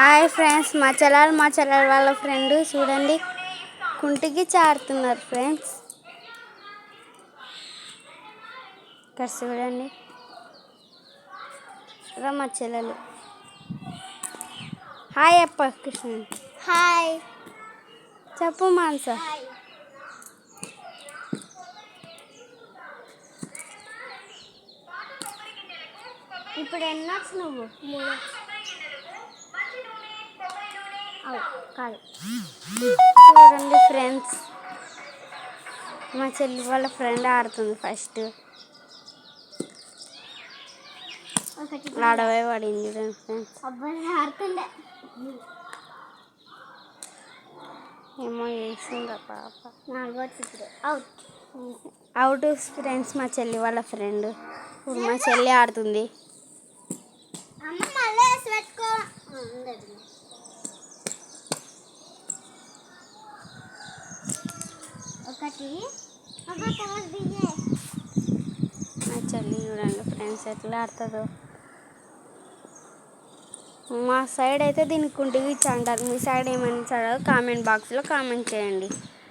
Hi friends, మా చెల్లెలు వాళ్ళ ఫ్రెండ్ చూడండి కుంటికి చాడుతున్నారు ఫ్రెండ్స్. ఇక్కడ చూడండి మా చెల్లెలు. హాయ్ అప్ప కృష్ణ. హాయ్ చెప్పు మానస. ఇప్పుడు ఎన్నొచ్చు నువ్వు? 3 కాదు. చూడండి ఫ్రెండ్స్, మా చెల్లి వాళ్ళ ఫ్రెండ్ ఆడుతుంది. ఫస్ట్ ఆడవే పడింది చూడండి ఫ్రెండ్స్. అబ్బాయి ఆడుతుండే ఏమో చేసిందా పాప. 4 ఇప్పుడు అవుట్ ఫ్రెండ్స్. మా చెల్లి వాళ్ళ ఫ్రెండ్ ఇప్పుడు మా చెల్లి ఆడుతుంది. అమ్మ మళ్ళీ పెట్టుకో. మా చెల్లి చూడండి ఫ్రెండ్స్ ఎట్లా ఆడుతుందో. మా సైడ్ అయితే దీనికి కుంటికి అంటారు. మీ సైడ్ ఏమైనా కామెంట్ బాక్స్లో కామెంట్ చేయండి.